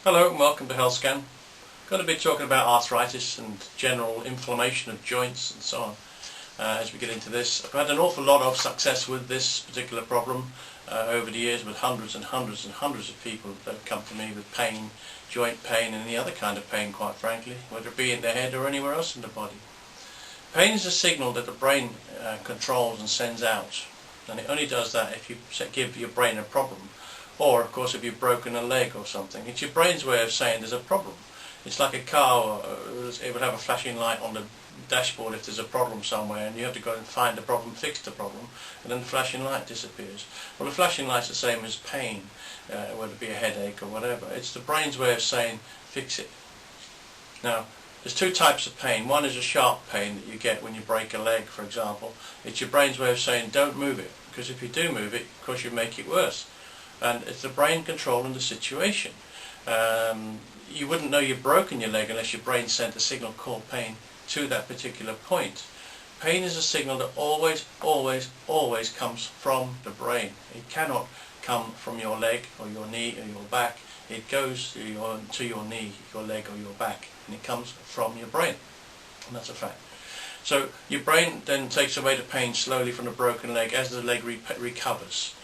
Hello and welcome to Health Scan. I'm going to be talking about arthritis and general inflammation of joints and so on as we get into this. I've had an awful lot of success with this particular problem over the years with hundreds and hundreds and hundreds of people that have come to me with pain, joint pain and any other kind of pain, quite frankly, whether it be in their head or anywhere else in the body. Pain is a signal that the brain controls and sends out, and it only does that if you give your brain a problem. Or, of course, if you've broken a leg or something. It's your brain's way of saying there's a problem. It's like a car, it would have a flashing light on the dashboard if there's a problem somewhere, and you have to go and find the problem, fix the problem, and then the flashing light disappears. Well, the flashing light's the same as pain, whether it be a headache or whatever. It's the brain's way of saying, fix it. Now, there's two types of pain. One is a sharp pain that you get when you break a leg, for example. It's your brain's way of saying, don't move it, because if you do move it, of course you make it worse. And it's the brain controlling the situation. You wouldn't know you've broken your leg unless your brain sent a signal called pain to that particular point. Pain is a signal that always, always, always comes from the brain. It cannot come from your leg or your knee or your back. It goes to your knee, your leg or your back, and it comes from your brain. And that's a fact. So your brain then takes away the pain slowly from the broken leg as the leg recovers.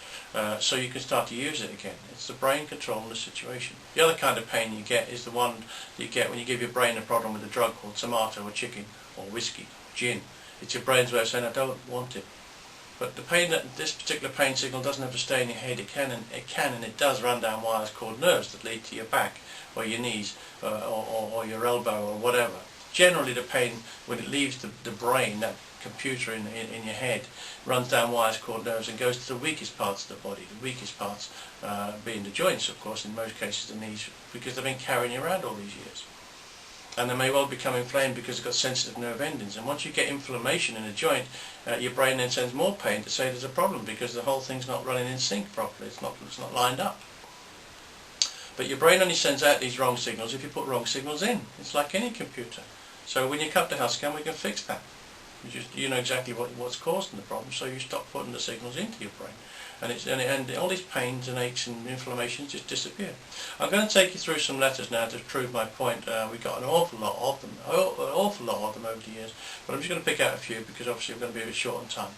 So you can start to use it again. It's the brain controlling the situation. The other kind of pain you get is the one that you get when you give your brain a problem with a drug called tomato or chicken or whiskey, gin. It's your brain's way of saying, I don't want it. But the pain, this particular pain signal doesn't have to stay in your head. It can and it does run down wires called nerves that lead to your back or your knees or your elbow or whatever. Generally the pain, when it leaves the brain, that computer in your head, runs down wires called nerves and goes to the weakest parts of the body. The weakest parts being the joints, of course, in most cases the knees, because they've been carrying you around all these years. And they may well become inflamed because they've got sensitive nerve endings. And once you get inflammation in a joint, your brain then sends more pain to say there's a problem because the whole thing's not running in sync properly. It's not lined up. But your brain only sends out these wrong signals if you put wrong signals in. It's like any computer. So when you come to Health Scan, we can fix that. You know exactly what's causing the problem, so you stop putting the signals into your brain, and all these pains and aches and inflammations just disappear. I'm going to take you through some letters now to prove my point. We've got an awful lot of them over the years, but I'm just going to pick out a few because obviously we're going to be a bit short on time.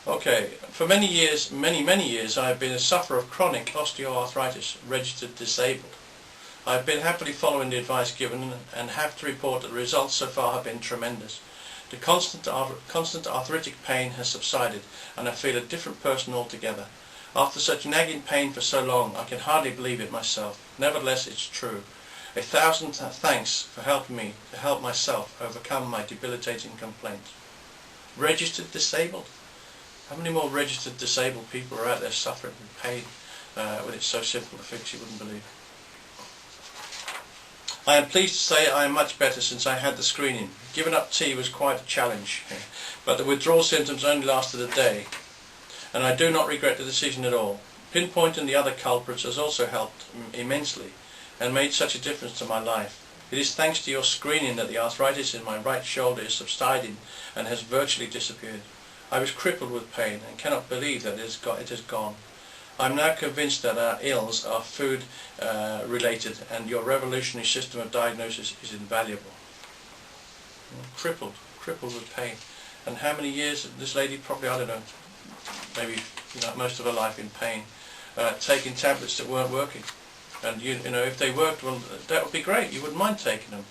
Okay, for many years, many years, I have been a sufferer of chronic osteoarthritis, registered disabled. I have been happily following the advice given and have to report that the results so far have been tremendous. The constant arthritic pain has subsided and I feel a different person altogether. After such nagging pain for so long, I can hardly believe it myself. Nevertheless, it's true. 1,000 thanks for helping me to help myself overcome my debilitating complaint. Registered disabled? How many more registered disabled people are out there suffering with pain when it's so simple to fix you wouldn't believe? I am pleased to say I am much better since I had the screening. Giving up tea was quite a challenge, but the withdrawal symptoms only lasted a day, and I do not regret the decision at all. Pinpointing the other culprits has also helped immensely and made such a difference to my life. It is thanks to your screening that the arthritis in my right shoulder is subsiding and has virtually disappeared. I was crippled with pain and cannot believe that it has gone. I am now convinced that our ills are food related and your revolutionary system of diagnosis is invaluable. Crippled with pain. And how many years, this lady probably, I don't know, maybe most of her life in pain, taking tablets that weren't working. And you know, if they worked, well, that would be great, you wouldn't mind taking them.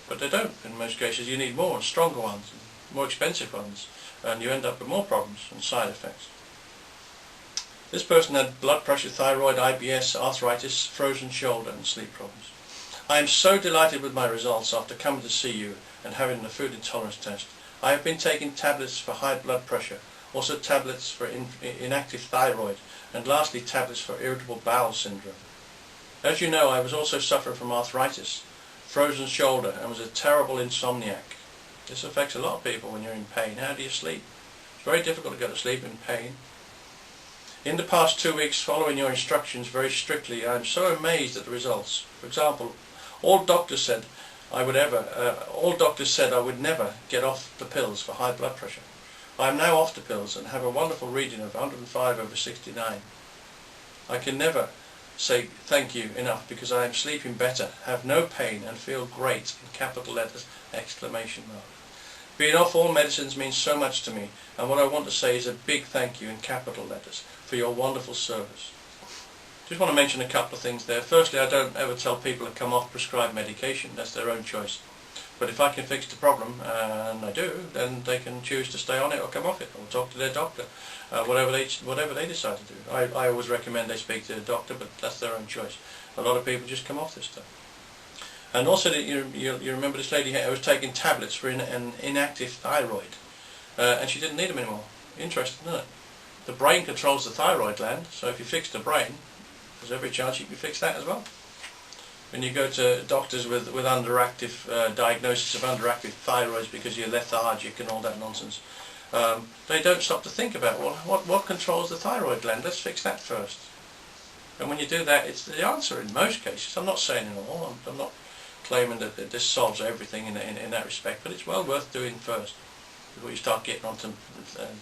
But they don't in most cases. You need more and stronger ones, and more expensive ones, and you end up with more problems and side effects. This person had blood pressure, thyroid, IBS, arthritis, frozen shoulder and sleep problems. I am so delighted with my results after coming to see you and having the food intolerance test. I have been taking tablets for high blood pressure, also tablets for inactive thyroid, and lastly tablets for irritable bowel syndrome. As you know, I was also suffering from arthritis, frozen shoulder, and was a terrible insomniac. This affects a lot of people when you're in pain. How do you sleep? It's very difficult to go to sleep in pain. In the past 2 weeks, following your instructions very strictly, I am so amazed at the results. For example, all doctors said I would never get off the pills for high blood pressure. I am now off the pills and have a wonderful reading of 105/69. I can never say thank you enough, because I am sleeping better, have no pain and feel great, in capital letters, exclamation mark. Being off all medicines means so much to me, and what I want to say is a big thank you in capital letters for your wonderful service. Just want to mention a couple of things there. Firstly, I don't ever tell people to come off prescribed medication. That's their own choice. But if I can fix the problem, and I do, then they can choose to stay on it or come off it, or talk to their doctor, whatever they decide to do. I always recommend they speak to their doctor, but that's their own choice. A lot of people just come off this stuff. And also, you remember this lady who was taking tablets for an inactive thyroid, and she didn't need them anymore. Interesting, isn't it? The brain controls the thyroid gland, so if you fix the brain, there's every chance you can fix that as well. When you go to doctors with underactive diagnosis of underactive thyroids because you're lethargic and all that nonsense, they don't stop to think about, well, what controls the thyroid gland? Let's fix that first. And when you do that, it's the answer in most cases. I'm not saying in all. I'm not claiming that this solves everything in that respect, but it's well worth doing first before you start getting onto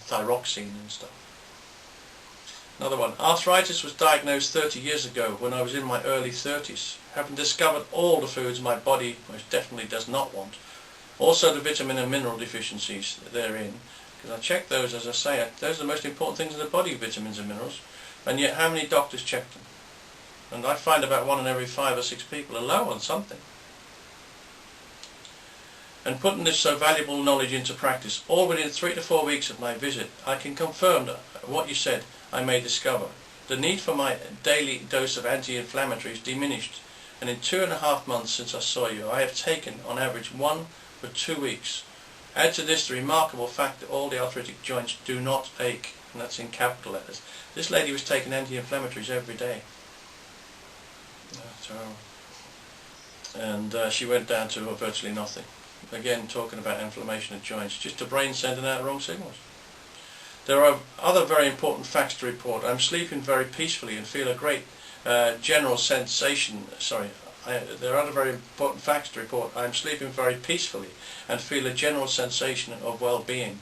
thyroxine and stuff. Another one. Arthritis was diagnosed 30 years ago when I was in my early 30s, having discovered all the foods my body most definitely does not want. Also the vitamin and mineral deficiencies therein, because I checked those, as I say, those are the most important things in the body, vitamins and minerals, and yet how many doctors check them? And I find about 1 in every 5 or 6 people are low on something. And putting this so valuable knowledge into practice, all within 3 to 4 weeks of my visit, I can confirm that what you said I may discover. The need for my daily dose of anti-inflammatories diminished, and in 2.5 months since I saw you, I have taken, on average, 1 for 2 weeks. Add to this the remarkable fact that all the arthritic joints do not ache, and that's in capital letters. This lady was taking anti-inflammatories every day. And she went down to virtually nothing. Again, talking about inflammation of joints, just the brain sending out wrong signals. There are other very important facts to report. I'm sleeping very peacefully and feel a great general sensation. There are other very important facts to report. I'm sleeping very peacefully and feel a general sensation of well-being.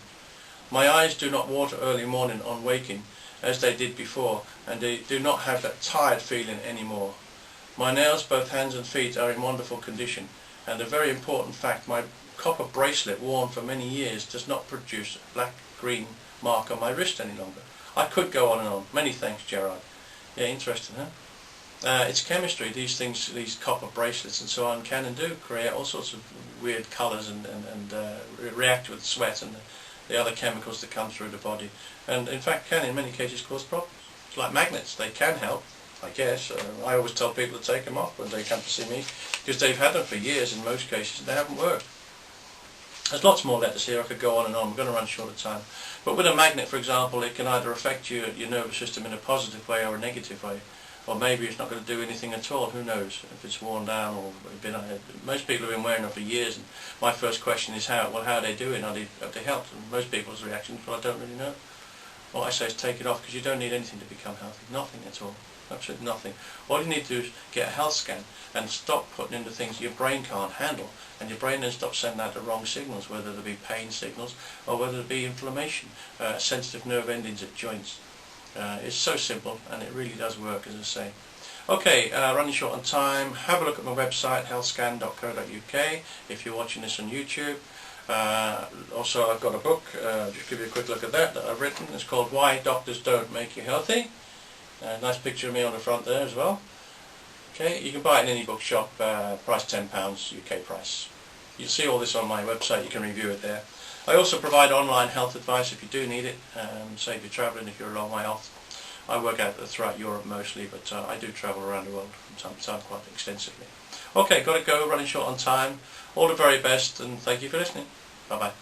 My eyes do not water early morning on waking as they did before, and they do not have that tired feeling anymore. My nails, both hands and feet, are in wonderful condition, and a very important fact, my copper bracelet worn for many years does not produce a black-green mark on my wrist any longer. I could go on and on. Many thanks, Gerard. Yeah, interesting, huh? It's chemistry. These things, these copper bracelets and so on, can and do create all sorts of weird colours and react with sweat and the other chemicals that come through the body, and in fact can in many cases cause problems. It's like magnets. They can help, I guess. I always tell people to take them off when they come to see me, because they've had them for years in most cases and they haven't worked. There's lots more letters here. I could go on and on. We're going to run short of time. But with a magnet, for example, it can either affect your nervous system in a positive way or a negative way. Or maybe it's not going to do anything at all. Who knows? If it's worn down or been. Most people have been wearing them for years. And my first question is how are they doing? Have they helped? And most people's reaction is, well, I don't really know. What I say is take it off, because you don't need anything to become healthy. Nothing at all. Absolutely nothing. All you need to do is get a health scan and stop putting in the things your brain can't handle, and your brain then stops sending out the wrong signals, whether they be pain signals or whether it be inflammation, sensitive nerve endings at joints. It's so simple, and it really does work, as I say. Okay, running short on time. Have a look at my website, healthscan.co.uk, if you're watching this on YouTube. Also, I've got a book, just give you a quick look at that I've written. It's called Why Doctors Don't Make You Healthy. Nice picture of me on the front there as well. Okay, you can buy it in any bookshop, price £10, UK price. You'll see all this on my website, you can review it there. I also provide online health advice if you do need it, say if you're travelling, if you're a long way off. I work out throughout Europe mostly, but I do travel around the world from time to time quite extensively. Okay, got to go, running short on time. All the very best, and thank you for listening. Bye bye.